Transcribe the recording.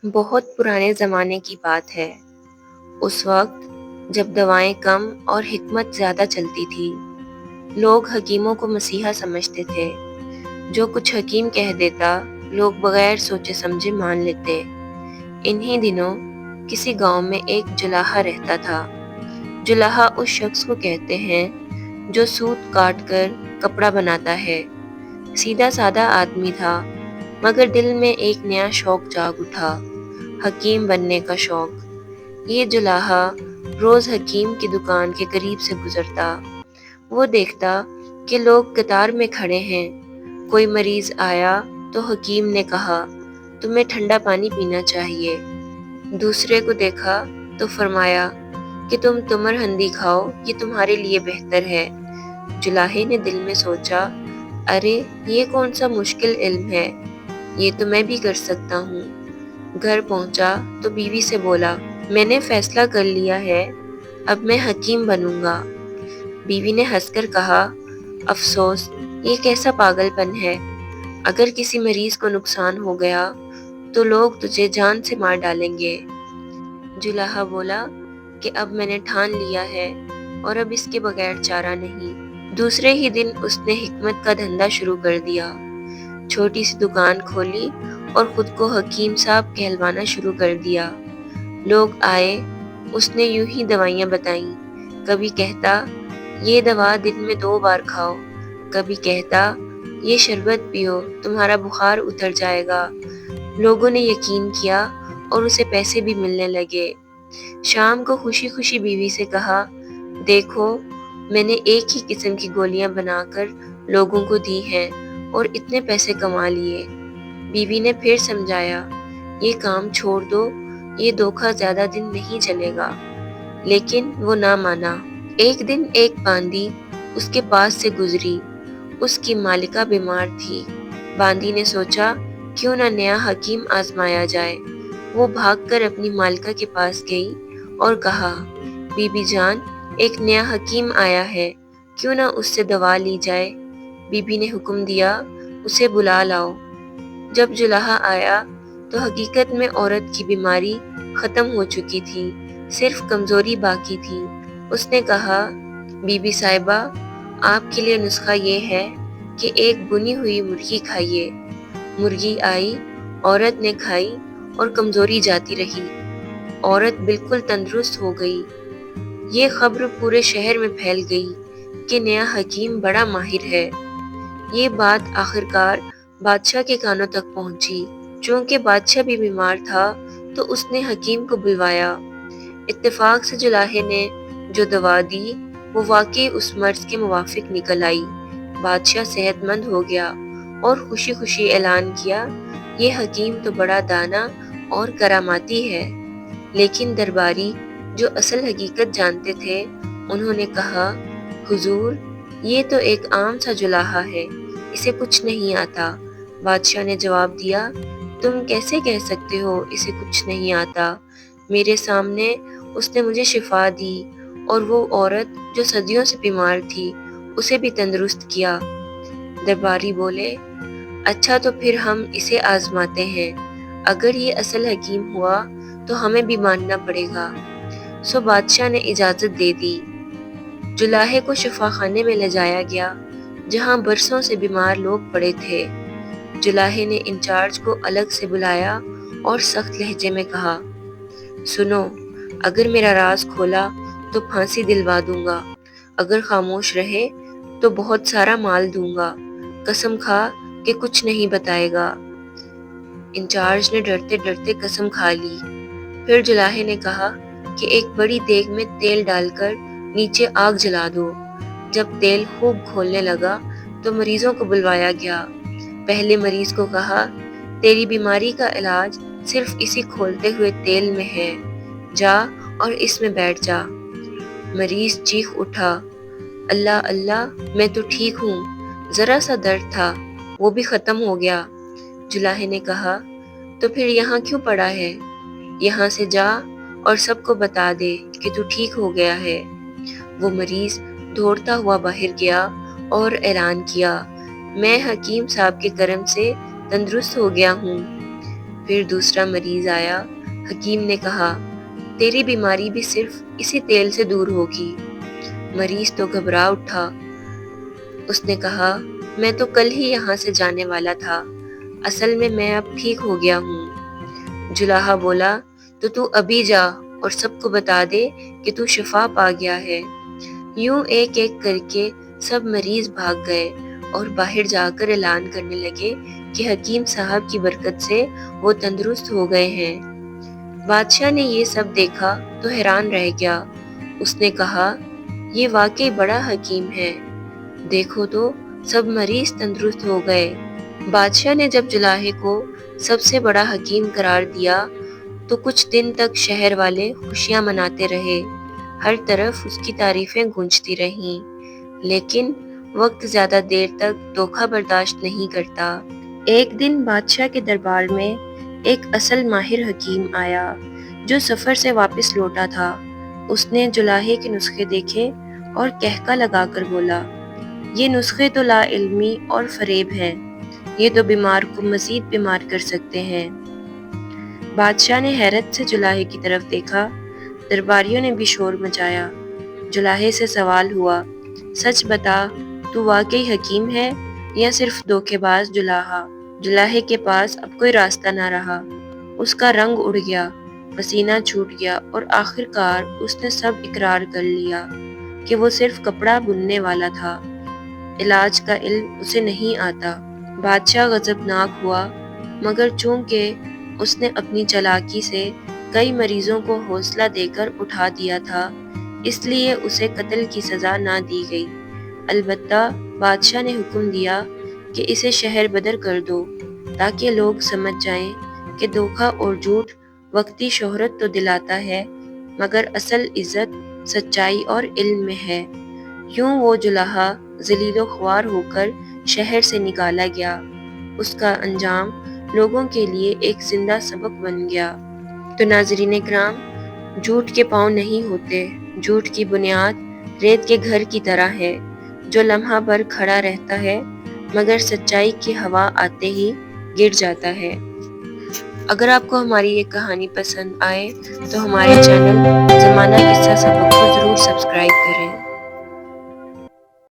بہت پرانے زمانے کی بات ہے۔ اس وقت جب دوائیں کم اور حکمت زیادہ چلتی تھی، لوگ حکیموں کو مسیحا سمجھتے تھے۔ جو کچھ حکیم کہہ دیتا، لوگ بغیر سوچے سمجھے مان لیتے۔ انہی دنوں کسی گاؤں میں ایک جلاحہ رہتا تھا۔ جلاحہ اس شخص کو کہتے ہیں جو سوت کاٹ کر کپڑا بناتا ہے۔ سیدھا سادہ آدمی تھا، مگر دل میں ایک نیا شوق جاگ اٹھا، حکیم بننے کا شوق۔ یہ جلاحہ روز حکیم کی دکان کے قریب سے گزرتا۔ وہ دیکھتا کہ لوگ قطار میں کھڑے ہیں۔ کوئی مریض آیا تو حکیم نے کہا، تمہیں ٹھنڈا پانی پینا چاہیے۔ دوسرے کو دیکھا تو فرمایا کہ تم تمر ہندی کھاؤ، یہ تمہارے لیے بہتر ہے۔ جلاحے نے دل میں سوچا، ارے یہ کون سا مشکل علم ہے، یہ تو میں بھی کر سکتا ہوں۔ گھر پہنچا تو بیوی سے بولا، میں نے فیصلہ کر لیا ہے، اب میں حکیم بنوں گا۔ بیوی نے ہنس کر کہا، افسوس، یہ کیسا پاگل پن ہے۔ اگر کسی مریض کو نقصان ہو گیا تو لوگ تجھے جان سے مار ڈالیں گے۔ جلاحہ بولا کہ اب میں نے ٹھان لیا ہے اور اب اس کے بغیر چارہ نہیں۔ دوسرے ہی دن اس نے حکمت کا دھندا شروع کر دیا۔ چھوٹی سی دکان کھولی اور خود کو حکیم صاحب کہلوانا شروع کر دیا۔ لوگ آئے، اس نے یوں ہی دوائیاں بتائیں۔ کبھی کہتا، یہ دوا دن میں 2 بار کھاؤ۔ کبھی کہتا، یہ شربت پیو، تمہارا بخار اتر جائے گا۔ لوگوں نے یقین کیا اور اسے پیسے بھی ملنے لگے۔ شام کو خوشی خوشی بیوی سے کہا، دیکھو، میں نے ایک ہی قسم کی گولیاں بنا کر لوگوں کو دی ہیں اور اتنے پیسے کما لیے۔ بیوی نے پھر سمجھایا، یہ کام چھوڑ دو، یہ دھوکہ زیادہ دن نہیں چلے گا۔ لیکن وہ نہ مانا۔ ایک دن ایک باندی اس کے پاس سے گزری۔ اس کی مالکہ بیمار تھی۔ باندی نے سوچا، کیوں نہ نیا حکیم آزمایا جائے۔ وہ بھاگ کر اپنی مالکہ کے پاس گئی اور کہا، بی بی جان، ایک نیا حکیم آیا ہے، کیوں نہ اس سے دوا لی جائے۔ بی بی نے حکم دیا، اسے بلا لاؤ۔ جب جلاحہ آیا تو حقیقت میں عورت کی بیماری ختم ہو چکی تھی، صرف کمزوری باقی تھی۔ اس نے کہا، بی بی صاحبہ، آپ کے لیے نسخہ یہ ہے کہ ایک بنی ہوئی مرغی کھائیے۔ مرغی آئی، عورت نے کھائی اور کمزوری جاتی رہی۔ عورت بالکل تندرست ہو گئی۔ یہ خبر پورے شہر میں پھیل گئی کہ نیا حکیم بڑا ماہر ہے۔ یہ بات آخرکار بادشاہ کے کانوں تک پہنچی۔ چونکہ بادشاہ بھی بیمار تھا تو اس نے حکیم کو بلوایا۔ اتفاق سے جلاحے نے جو دوا دی وہ واقعی اس مرض کے موافق نکل آئی۔ بادشاہ صحت مند ہو گیا اور خوشی خوشی اعلان کیا، یہ حکیم تو بڑا دانا اور کراماتی ہے۔ لیکن درباری جو اصل حقیقت جانتے تھے، انہوں نے کہا، حضور، یہ تو ایک عام سا جلاحہ ہے، اسے کچھ نہیں آتا۔ بادشاہ نے جواب دیا، تم کیسے کہہ سکتے ہو اسے کچھ نہیں آتا؟ میرے سامنے اس نے مجھے شفا دی اور وہ عورت جو صدیوں سے بیمار تھی، اسے بھی تندرست کیا۔ درباری بولے، اچھا تو پھر ہم اسے آزماتے ہیں، اگر یہ اصل حکیم ہوا تو ہمیں بھی ماننا پڑے گا۔ سو بادشاہ نے اجازت دے دی۔ جلاحے کو شفا خانے میں لے جایا گیا، جہاں برسوں سے بیمار لوگ پڑے تھے۔ جلاحے نے انچارج کو الگ سے بلایا اور سخت لہجے میں کہا، سنو، اگر میرا راز کھولا تو پھانسی دلوا دوں گا، اگر خاموش رہے تو بہت سارا مال دوں گا، قسم کھا کہ کچھ نہیں بتائے گا۔ انچارج نے ڈرتے ڈرتے قسم کھا لی۔ پھر جلاحے نے کہا کہ ایک بڑی دیگ میں تیل ڈال کر نیچے آگ جلا دو۔ جب تیل خوب کھولنے لگا تو مریضوں کو بلوایا گیا۔ پہلے مریض کو کہا، تیری بیماری کا علاج صرف اسی کھولتے ہوئے تیل میں ہے، جا اور اس میں بیٹھ جا۔ مریض چیخ اٹھا، اللہ اللہ، میں تو ٹھیک ہوں، ذرا سا درد تھا، وہ بھی ختم ہو گیا۔ جلاحے نے کہا، تو پھر یہاں کیوں پڑا ہے؟ یہاں سے جا اور سب کو بتا دے کہ تو ٹھیک ہو گیا ہے۔ وہ مریض دوڑتا ہوا باہر گیا اور اعلان کیا، میں حکیم صاحب کے کرم سے تندرست ہو گیا ہوں۔ پھر دوسرا مریض آیا۔ حکیم نے کہا، تیری بیماری بھی صرف اسی تیل سے دور ہوگی۔ مریض تو گھبرا اٹھا۔ اس نے کہا، میں تو کل ہی یہاں سے جانے والا تھا، اصل میں اب ٹھیک ہو گیا ہوں۔ جلاحہ بولا، تو ابھی جا اور سب کو بتا دے کہ تو شفا پا گیا ہے۔ یوں ایک ایک کر کے سب مریض بھاگ گئے اور باہر جا کر اعلان کرنے لگے کہ حکیم صاحب کی برکت سے وہ تندرست ہو گئے ہیں۔ بادشاہ نے یہ سب دیکھا تو حیران رہ گیا۔ اس نے کہا، یہ واقعی بڑا حکیم ہے، دیکھو تو سب مریض تندرست ہو گئے۔ بادشاہ نے جب جلاحے کو سب سے بڑا حکیم قرار دیا تو کچھ دن تک شہر والے خوشیاں مناتے رہے، ہر طرف اس کی تعریفیں گونجتی رہیں۔ لیکن وقت زیادہ دیر تک دھوکہ برداشت نہیں کرتا۔ ایک دن بادشاہ کے دربار میں ایک اصل ماہر حکیم آیا جو سفر سے واپس لوٹا تھا۔ اس نے جلاحے کے نسخے دیکھے اور قہقہ لگا کر بولا، یہ نسخے تو لا علمی اور فریب ہیں، یہ تو بیمار کو مزید بیمار کر سکتے ہیں۔ بادشاہ نے حیرت سے جلاحے کی طرف دیکھا، درباریوں نے بھی شور مچایا۔ جلاحے سے سوال ہوا، سچ بتا، تو واقعی حکیم ہے یا صرف دھوکے باز جلاحہ؟ جلاحے کے پاس اب کوئی راستہ نہ رہا، اس کا رنگ اڑ گیا، پسینہ چھوٹ گیا اور آخر کار اس نے سب اقرار کر لیا کہ وہ صرف کپڑا بننے والا تھا، علاج کا علم اسے نہیں آتا۔ بادشاہ غضبناک ہوا، مگر چونکہ اس نے اپنی چالاکی سے کئی مریضوں کو حوصلہ دے کر اٹھا دیا تھا، اس لیے اسے قتل کی سزا نہ دی گئی۔ البتہ بادشاہ نے حکم دیا کہ اسے شہر بدر کر دو تاکہ لوگ سمجھ جائیں کہ دھوکہ اور جھوٹ وقتی شہرت تو دلاتا ہے، مگر اصل عزت سچائی اور علم میں ہے۔ یوں وہ جلاحہ ذلیل و خوار ہو کر شہر سے نکالا گیا۔ اس کا انجام لوگوں کے لیے ایک زندہ سبق بن گیا۔ تو ناظرین کرام، جھوٹ کے پاؤں نہیں ہوتے، جھوٹ کی بنیاد ریت کے گھر کی طرح ہے جو لمحہ بھر کھڑا رہتا ہے مگر سچائی کی ہوا آتے ہی گر جاتا ہے۔ اگر آپ کو ہماری یہ کہانی پسند آئے تو ہمارے چینل زمانہ قصہ سبق کو ضرور سبسکرائب کریں۔